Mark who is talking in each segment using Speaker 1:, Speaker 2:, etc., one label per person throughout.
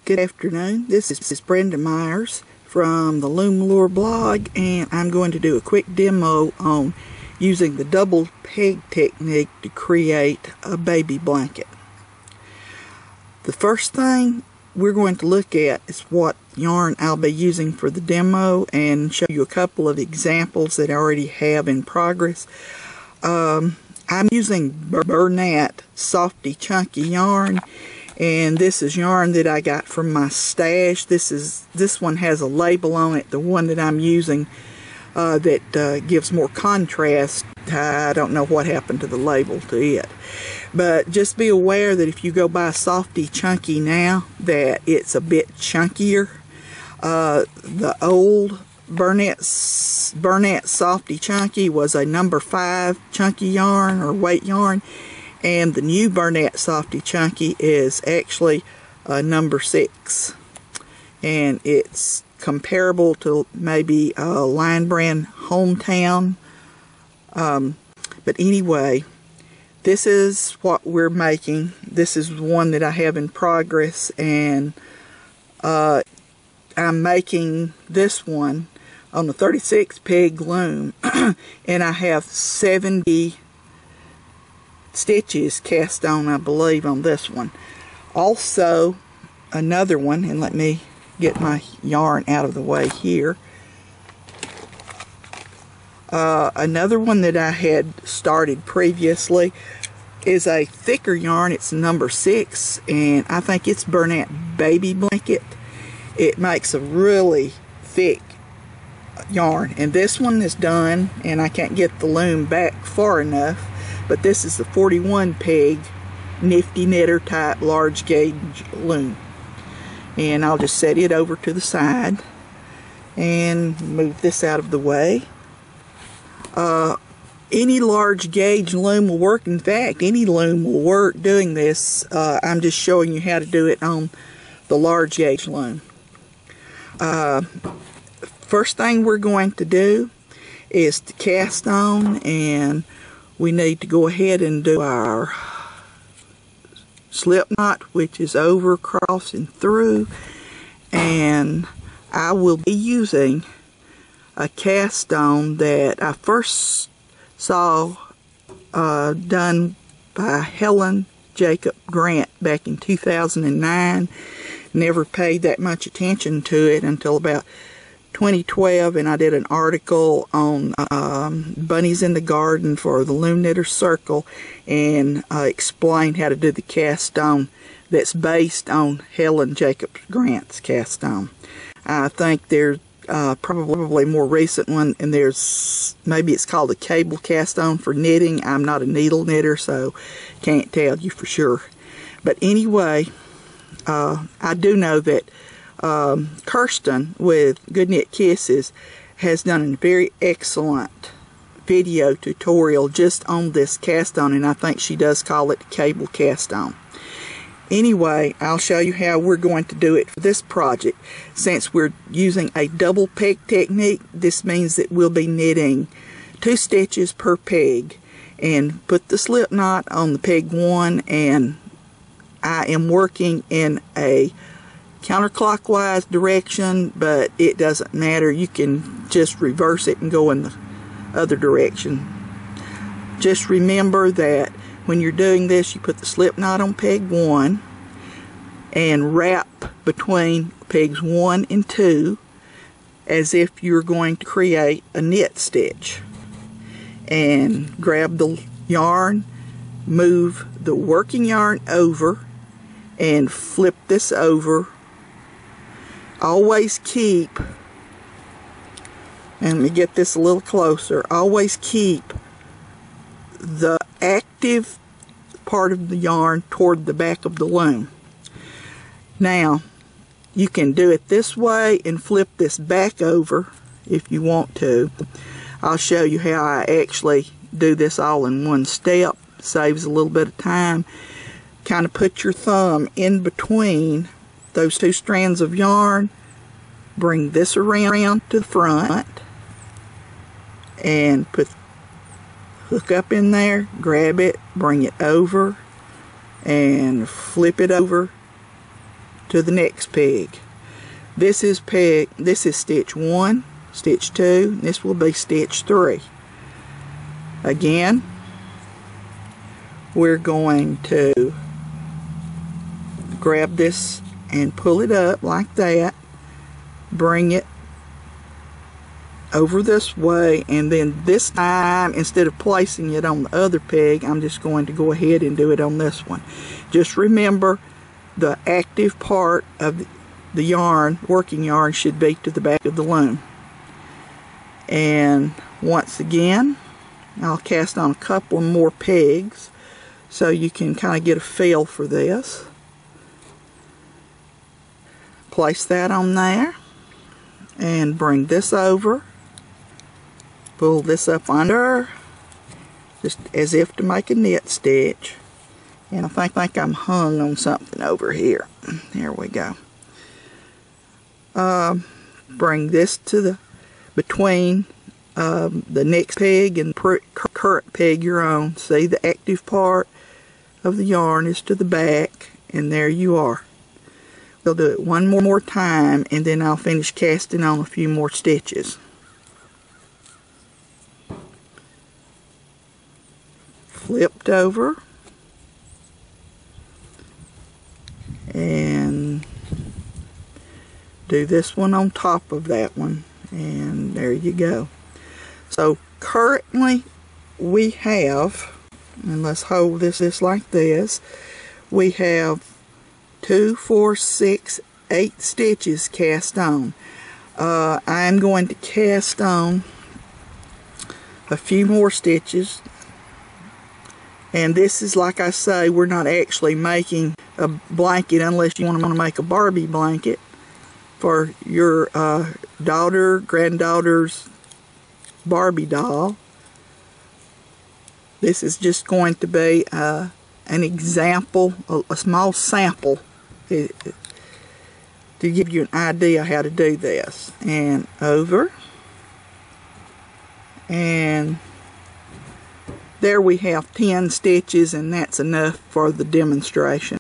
Speaker 1: Good afternoon. This is Brenda Myers from the Loom Lure blog, and I'm going to do a quick demo on using the double peg technique to create a baby blanket. The first thing we're going to look at is what yarn I'll be using for the demo and show you a couple of examples that I already have in progress. I'm using burnett softy chunky yarn, and this is yarn that I got from my stash. This one has a label on it. The one that I'm using that gives more contrast, I don't know what happened to the label to it. But just be aware that if you go buy softy chunky now, that it's a bit chunkier. The old burnett softy chunky was a number 5 chunky yarn or weight yarn, and the new burnett softy chunky is actually a number 6, and it's comparable to maybe a line brand Hometown. But anyway, this is what we're making. This is one that I have in progress, and I'm making this one on the 36 peg loom and I have 70 stitches cast on, I believe, on this one. Also another one, and let me get my yarn out of the way here. Another one that I had started previously is a thicker yarn. It's number 6, and I think it's burnett baby blanket. It makes a really thick yarn, and this one is done, and I can't get the loom back far enough, but this is the 41 peg nifty knitter type large gauge loom, and I'll just set it over to the side and move this out of the way. Any large gauge loom will work. In fact, any loom will work doing this. I'm just showing you how to do it on the large gauge loom. First thing we're going to do is to cast on, and we need to go ahead and do our slip knot, which is over, cross, and through. And I will be using a cast on that I first saw done by Helen Jacob Grant back in 2009. Never paid that much attention to it until about 2012, and I did an article on bunnies in the garden for the Loom Knitter Circle, and explained how to do the cast on that's based on Helen Jacob Grant's cast on. I think there's probably more recent one, and there's, maybe it's called a cable cast on for knitting. I'm not a needle knitter, so can't tell you for sure. But anyway, I do know that Kirsten with Good Knit Kisses has done a very excellent video tutorial just on this cast on, and I think she does call it cable cast on. Anyway, I'll show you how we're going to do it for this project. Since we're using a double peg technique, this means that we'll be knitting 2 stitches per peg, and put the slip knot on the peg 1, and I am working in a counterclockwise direction, but it doesn't matter. You can just reverse it and go in the other direction. Just remember that when you're doing this, you put the slip knot on peg 1 and wrap between pegs 1 and 2 as if you're going to create a knit stitch. And grab the yarn, move the working yarn over, and flip this over. Always keep, and let me get this a little closer, always keep the active part of the yarn toward the back of the loom. Now, you can do it this way and flip this back over if you want to. I'll show you how I actually do this all in one step. Saves a little bit of time. Kind of put your thumb in between those 2 strands of yarn, bring this around to the front, and put hook up in there, grab it, bring it over, and flip it over to the next peg. This is stitch 1, stitch 2, this will be stitch 3. Again, we're going to grab this and pull it up like that, bring it over this way, and then this time, instead of placing it on the other peg, I'm just going to go ahead and do it on this one. Just remember, the active part of the yarn, working yarn, should be to the back of the loom. And once again, I'll cast on a couple more pegs so you can kind of get a feel for this. Place that on there and bring this over. Pull this up under, just as if to make a knit stitch. And I think I'm hung on something over here. There we go. Bring this to the between the next peg and the current peg you're on. See, the active part of the yarn is to the back, and there you are. We'll do it one more time, and then I'll finish casting on a few more stitches. Flipped over and do this one on top of that one, and there you go. So currently we have, and let's hold this like this, we have 2, 4, 6, 8 stitches cast on. I'm going to cast on a few more stitches. And this is, like I say, we're not actually making a blanket unless you want to make a Barbie blanket for your daughter, granddaughter's Barbie doll. This is just going to be an example, a small sample to give you an idea how to do this. And over. And there we have 10 stitches, and that's enough for the demonstration.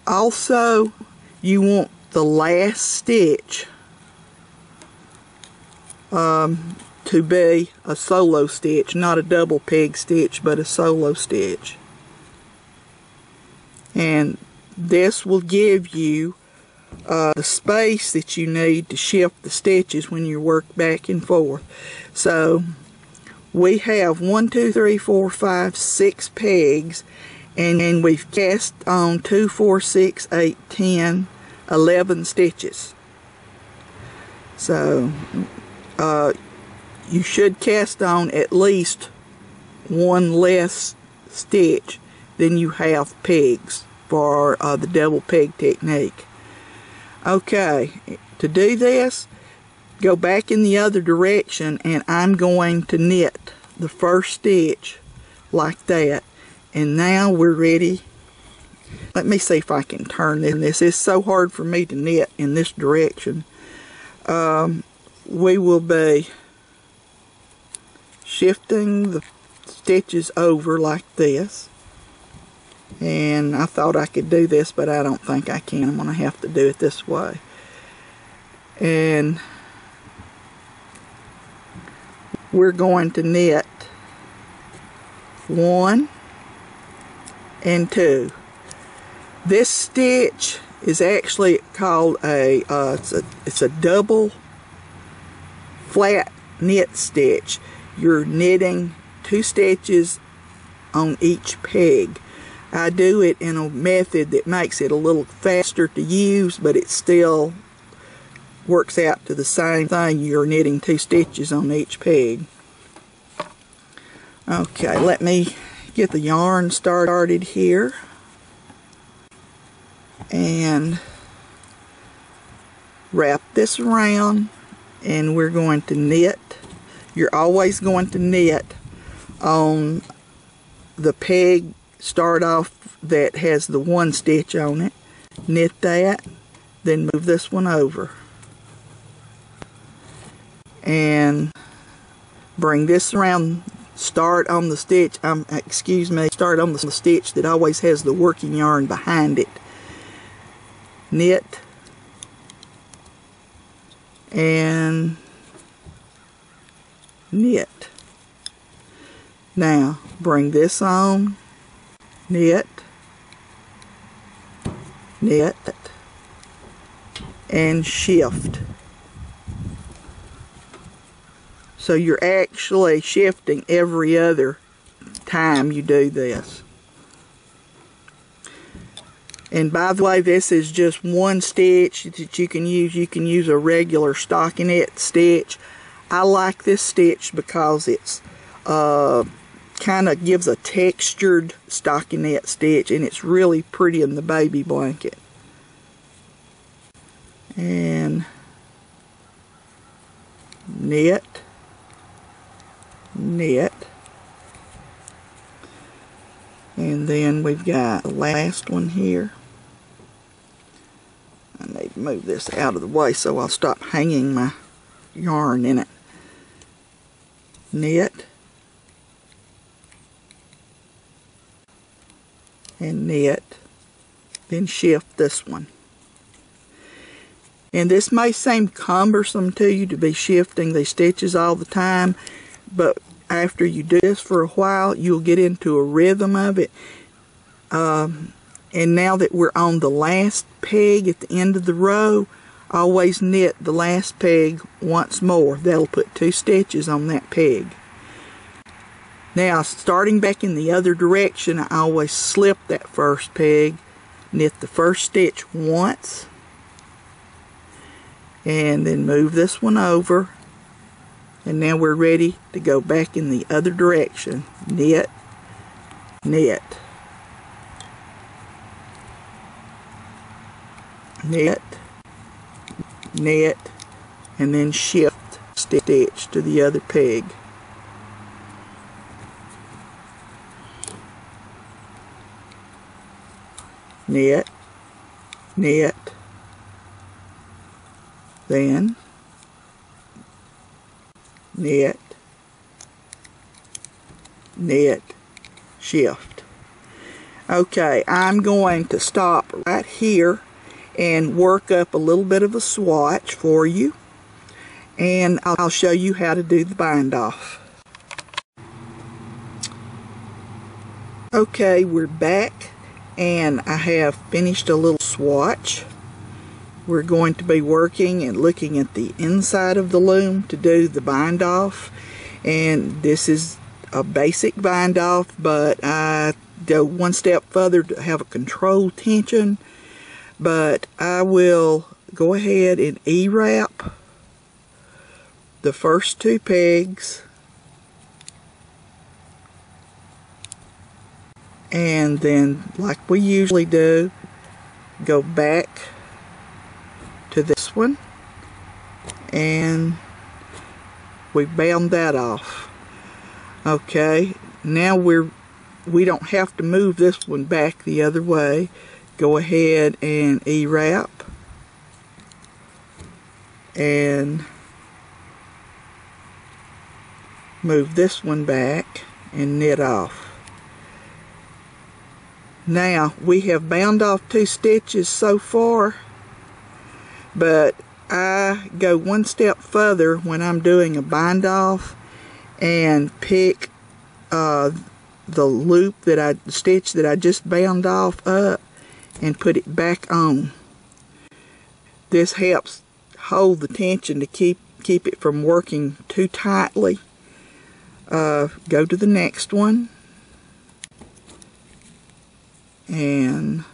Speaker 1: Also, you want the last stitch to be a solo stitch, not a double peg stitch, but a solo stitch. And this will give you the space that you need to shift the stitches when you work back and forth. So we have 1, 2, 3, 4, 5, 6 pegs, and we've cast on 2, 4, 6, 8, 10, 11 stitches. So you should cast on at least one less stitch than you have pegs for the double peg technique. Okay, to do this, go back in the other direction, and I'm going to knit the first stitch like that. And now we're ready. Let me see if I can turn this. It's so hard for me to knit in this direction. We will be shifting the stitches over like this. And I thought I could do this, but I don't think I can. I'm going to have to do it this way. And we're going to knit 1 and 2. This stitch is actually called it's a double flat knit stitch. You're knitting 2 stitches on each peg. I do it in a method that makes it a little faster to use, but it still works out to the same thing. You're knitting 2 stitches on each peg. Okay, let me get the yarn started here. And wrap this around, and we're going to knit. You're always going to knit on the peg, start off that has the 1 stitch on it. Knit that, then move this one over. And bring this around, start on the stitch, start on the stitch that always has the working yarn behind it. knit, and knit. Now bring this on, knit, knit, and shift. So you're actually shifting every other time you do this. And by the way, this is just one stitch that you can use. You can use a regular stockinette stitch. I like this stitch because it's kind of gives a textured stockinette stitch, and it's really pretty in the baby blanket. And knit, knit, and then we've got the last one here. I need to move this out of the way so I'll stop hanging my yarn in it. Knit, and knit, then shift this one. And this may seem cumbersome to you to be shifting these stitches all the time, but after you do this for a while, you'll get into a rhythm of it. And now that we're on the last peg at the end of the row, always knit the last peg once more. That'll put 2 stitches on that peg. Now, starting back in the other direction, I always slip that first peg, knit the first stitch once, and then move this one over, and now we're ready to go back in the other direction. Knit, knit, knit, knit, and then shift stitch to the other peg. Knit, knit, then knit, knit, shift. Okay, I'm going to stop right here and work up a little bit of a swatch for you, and I'll show you how to do the bind off. Okay, we're back, and I have finished a little swatch. We're going to be working and looking at the inside of the loom to do the bind off, and this is a basic bind off, but I go one step further to have a controlled tension. But I will go ahead and E-wrap the first 2 pegs, and then, like we usually do, go back to this one, and we bound that off. Okay, now we don't have to move this one back the other way. Go ahead and E-wrap and move this one back and knit off. Now we have bound off 2 stitches so far, but I go one step further when I'm doing a bind off and pick the loop the stitch that I just bound off up and put it back on. This helps hold the tension to keep it from working too tightly. Go to the next one, and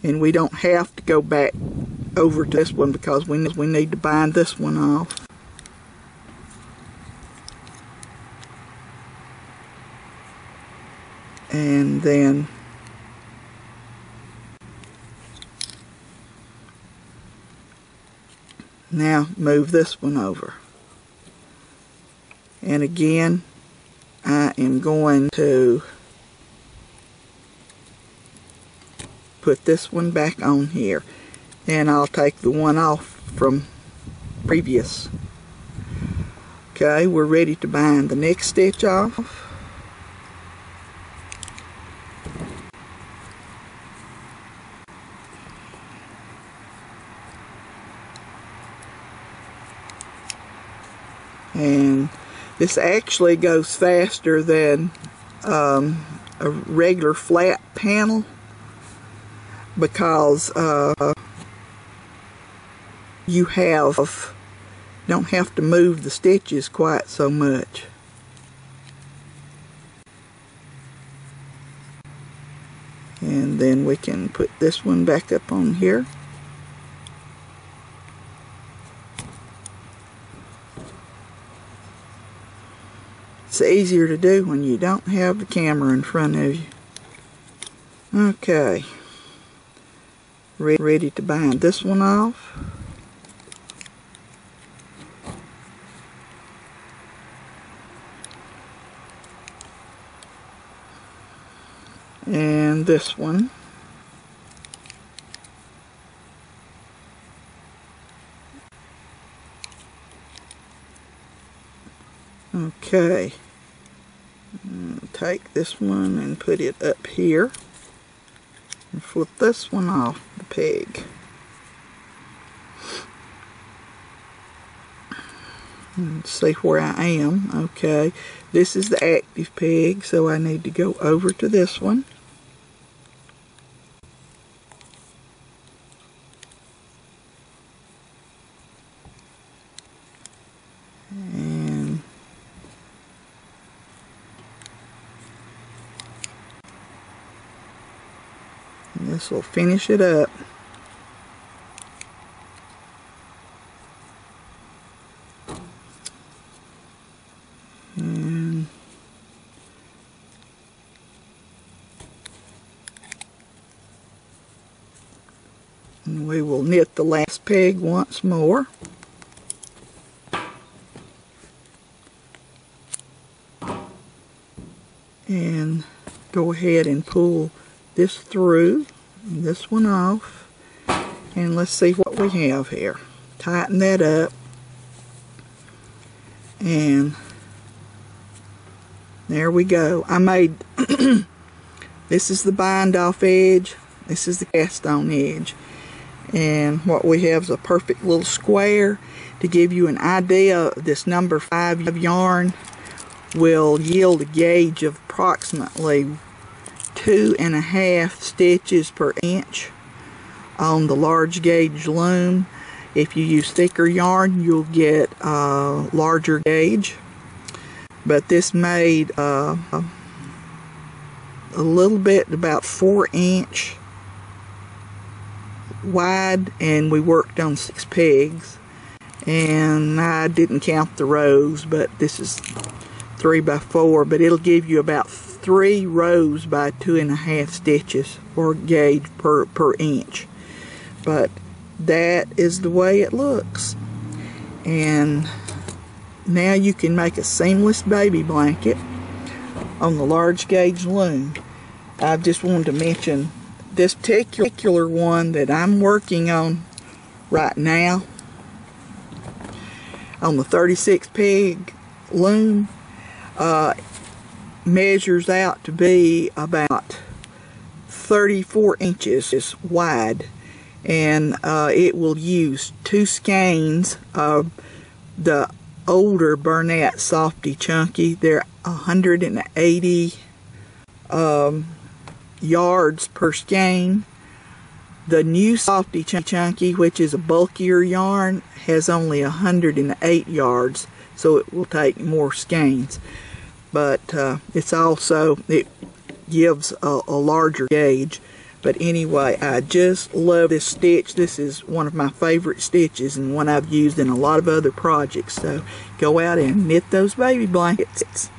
Speaker 1: we don't have to go back over to this one because we need to bind this one off. And then now move this one over. And again, I am going to put this one back on here, and I'll take the one off from previous. Okay, we're ready to bind the next stitch off. And this actually goes faster than a regular flat panel, because you don't have to move the stitches quite so much. And then we can put this one back up on here. It's easier to do when you don't have the camera in front of you. Okay, ready to bind this one off. And this one. Okay, take this one and put it up here and flip this one off the peg. And see where I am. Okay, this is the active peg, so I need to go over to this one. This will finish it up. And we will knit the last peg once more. And go ahead and pull this through, and this one off, and let's see what we have here. Tighten that up, and there we go. I made this is the bind off edge, this is the cast on edge, and what we have is a perfect little square. To give you an idea, this number 5 yarn will yield a gauge of approximately 2.5 stitches per inch on the large gauge loom. If you use thicker yarn, you'll get a larger gauge, but this made a little bit, about 4-inch wide, and we worked on 6 pegs, and I didn't count the rows, but this is 3 by 4, but it'll give you about 3 rows by 2.5 stitches or gauge per inch. But that is the way it looks. And now you can make a seamless baby blanket on the large gauge loom. I just wanted to mention this particular one that I'm working on right now on the 36 peg loom. Measures out to be about 34 inches wide, and it will use 2 skeins of the older Burnett Softy Chunky. They're 180 yards per skein. The new Softy Chunky, which is a bulkier yarn, has only 108 yards, so it will take more skeins. But it's also, it gives a larger gauge. But anyway, I just love this stitch. This is one of my favorite stitches and one I've used in a lot of other projects. So go out and knit those baby blankets.